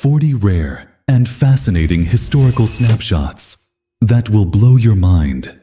40 rare and fascinating historical snapshots that will blow your mind.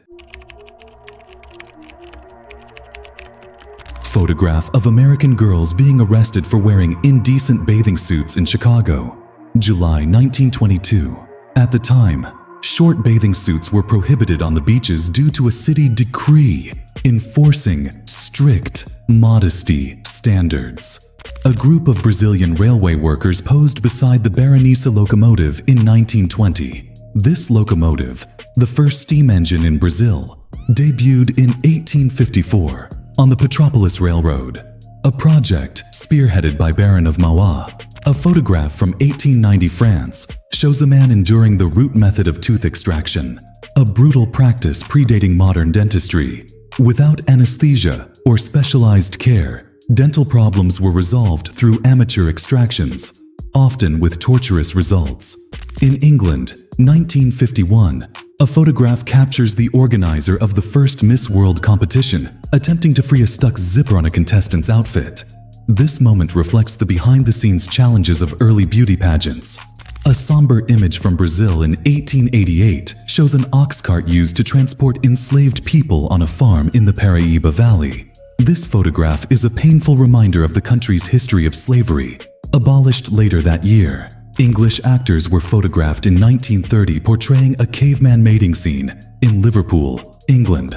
Photograph of American girls being arrested for wearing indecent bathing suits in Chicago, July 1922. At the time, short bathing suits were prohibited on the beaches due to a city decree enforcing strict modesty standards. A group of Brazilian railway workers posed beside the Berenice locomotive in 1920. This locomotive, the first steam engine in Brazil, debuted in 1854 on the Petropolis Railroad, a project spearheaded by Baron of Mauá. A photograph from 1890 France shows a man enduring the root method of tooth extraction, a brutal practice predating modern dentistry. Without anesthesia or specialized care, dental problems were resolved through amateur extractions, often with torturous results. In England, 1951, a photograph captures the organizer of the first Miss World competition attempting to free a stuck zipper on a contestant's outfit. This moment reflects the behind-the-scenes challenges of early beauty pageants. A somber image from Brazil in 1888 shows an ox cart used to transport enslaved people on a farm in the Paraíba Valley. This photograph is a painful reminder of the country's history of slavery. Abolished later that year, English actors were photographed in 1930 portraying a caveman mating scene in Liverpool, England,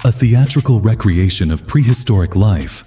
a theatrical recreation of prehistoric life.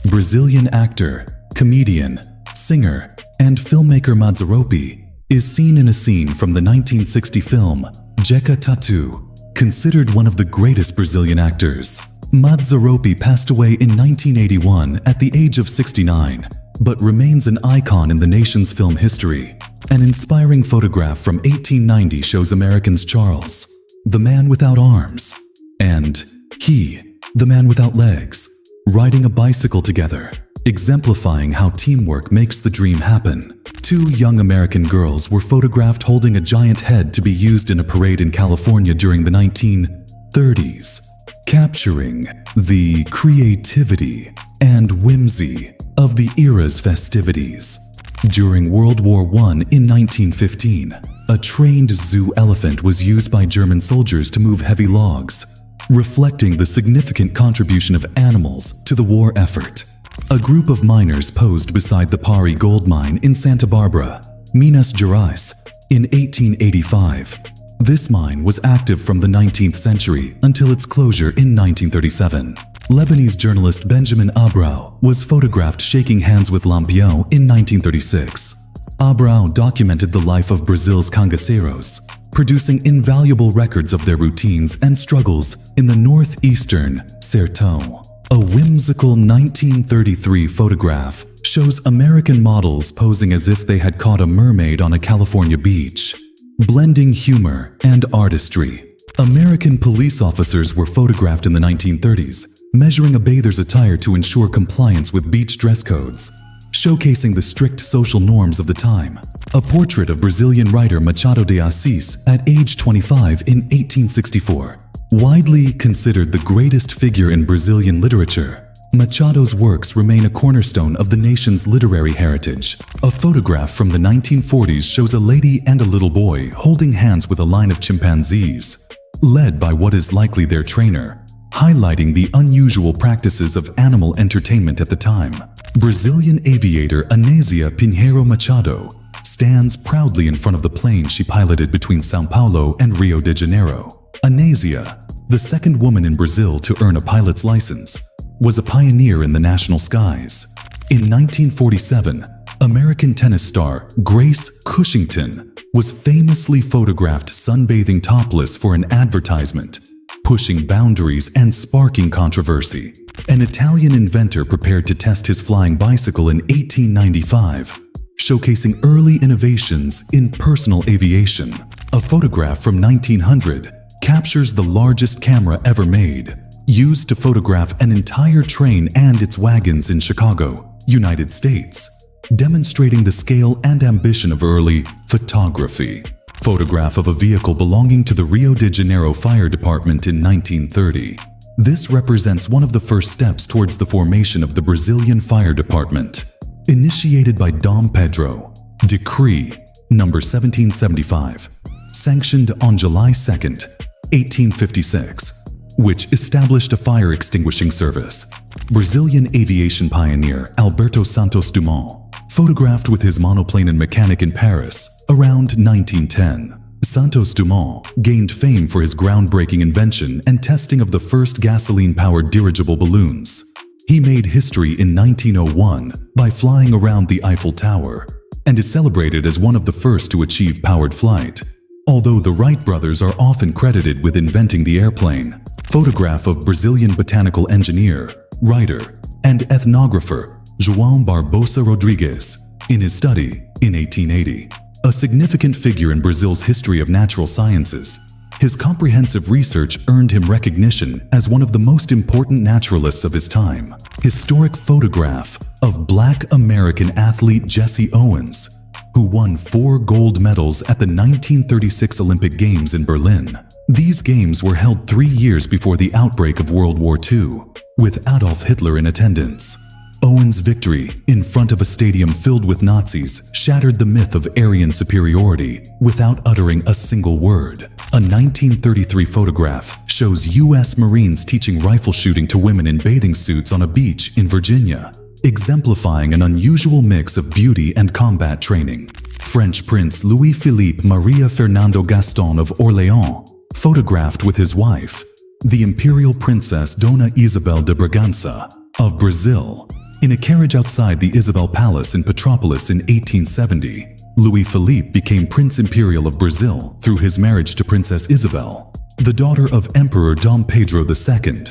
Brazilian actor, comedian, singer, and filmmaker Mazzaropi is seen in a scene from the 1960 film Jeca Tatu, considered one of the greatest Brazilian actors. Mazzaropi passed away in 1981 at the age of 69, but remains an icon in the nation's film history. An inspiring photograph from 1890 shows Americans Charles, the man without arms, and he, the man without legs, riding a bicycle together, exemplifying how teamwork makes the dream happen. Two young American girls were photographed holding a giant head to be used in a parade in California during the 1930s, capturing the creativity and whimsy of the era's festivities. During World War I in 1915, a trained zoo elephant was used by German soldiers to move heavy logs, reflecting the significant contribution of animals to the war effort. A group of miners posed beside the Pari gold mine in Santa Barbara, Minas Gerais, in 1885. This mine was active from the 19th century until its closure in 1937. Lebanese journalist Benjamin Abrao was photographed shaking hands with Lampião in 1936. Abrao documented the life of Brazil's cangaceiros, producing invaluable records of their routines and struggles in the northeastern Sertão. A whimsical 1933 photograph shows American models posing as if they had caught a mermaid on a California beach, blending humor and artistry. American police officers were photographed in the 1930s, measuring a bather's attire to ensure compliance with beach dress codes, showcasing the strict social norms of the time. A portrait of Brazilian writer Machado de Assis at age 25 in 1864. Widely considered the greatest figure in Brazilian literature, Machado's works remain a cornerstone of the nation's literary heritage. A photograph from the 1940s shows a lady and a little boy holding hands with a line of chimpanzees, led by what is likely their trainer, highlighting the unusual practices of animal entertainment at the time. Brazilian aviator Anésia Pinheiro Machado stands proudly in front of the plane she piloted between São Paulo and Rio de Janeiro. Anésia, the second woman in Brazil to earn a pilot's license, was a pioneer in the national skies. In 1947, American tennis star Grace Cushington was famously photographed sunbathing topless for an advertisement, pushing boundaries and sparking controversy. An Italian inventor prepared to test his flying bicycle in 1895, showcasing early innovations in personal aviation. A photograph from 1900 captures the largest camera ever made, used to photograph an entire train and its wagons in Chicago, United States, demonstrating the scale and ambition of early photography. Photograph of a vehicle belonging to the Rio de Janeiro Fire Department in 1930. This represents one of the first steps towards the formation of the Brazilian Fire Department. Initiated by Dom Pedro, decree number 1775, sanctioned on July 2, 1856, which established a fire extinguishing service. Brazilian aviation pioneer Alberto Santos Dumont, photographed with his monoplane and mechanic in Paris around 1910. Santos Dumont gained fame for his groundbreaking invention and testing of the first gasoline-powered dirigible balloons. He made history in 1901 by flying around the Eiffel Tower and is celebrated as one of the first to achieve powered flight. Although the Wright brothers are often credited with inventing the airplane, photograph of Brazilian botanical engineer, writer, and ethnographer João Barbosa Rodrigues in his study in 1880. A significant figure in Brazil's history of natural sciences, his comprehensive research earned him recognition as one of the most important naturalists of his time. Historic photograph of Black American athlete Jesse Owens, who won 4 gold medals at the 1936 Olympic Games in Berlin. These games were held 3 years before the outbreak of World War II, with Adolf Hitler in attendance. Owens' victory in front of a stadium filled with Nazis shattered the myth of Aryan superiority without uttering a single word. A 1933 photograph shows U.S. Marines teaching rifle shooting to women in bathing suits on a beach in Virginia, exemplifying an unusual mix of beauty and combat training. French Prince Louis-Philippe Maria Fernando Gaston of Orléans, photographed with his wife, the Imperial Princess Dona Isabel de Bragança of Brazil, in a carriage outside the Isabel Palace in Petropolis in 1870. Louis-Philippe became Prince Imperial of Brazil through his marriage to Princess Isabel, the daughter of Emperor Dom Pedro II.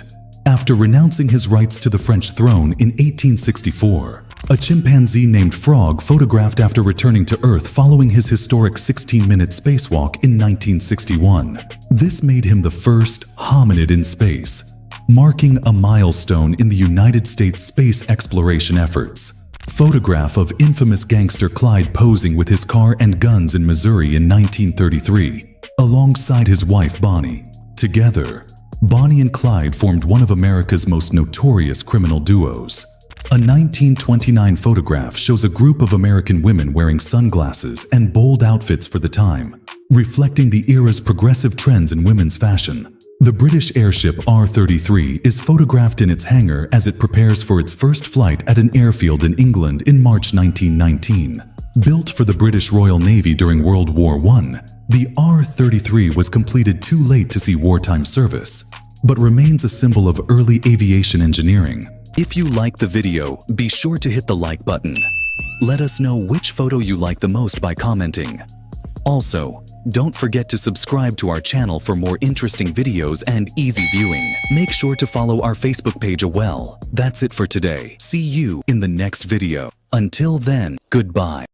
After renouncing his rights to the French throne in 1864, a chimpanzee named Frog photographed after returning to Earth following his historic 16-minute spacewalk in 1961. This made him the first hominid in space, marking a milestone in the United States space exploration efforts. Photograph of infamous gangster Clyde posing with his car and guns in Missouri in 1933, alongside his wife Bonnie. Together, Bonnie and Clyde formed one of America's most notorious criminal duos. A 1929 photograph shows a group of American women wearing sunglasses and bold outfits for the time, reflecting the era's progressive trends in women's fashion. The British airship R-33 is photographed in its hangar as it prepares for its first flight at an airfield in England in March 1919. Built for the British Royal Navy during World War I, the R-33 was completed too late to see wartime service, but remains a symbol of early aviation engineering. If you like the video, be sure to hit the like button. Let us know which photo you like the most by commenting. Also, don't forget to subscribe to our channel for more interesting videos and easy viewing. Make sure to follow our Facebook page as well. That's it for today. See you in the next video. Until then, goodbye.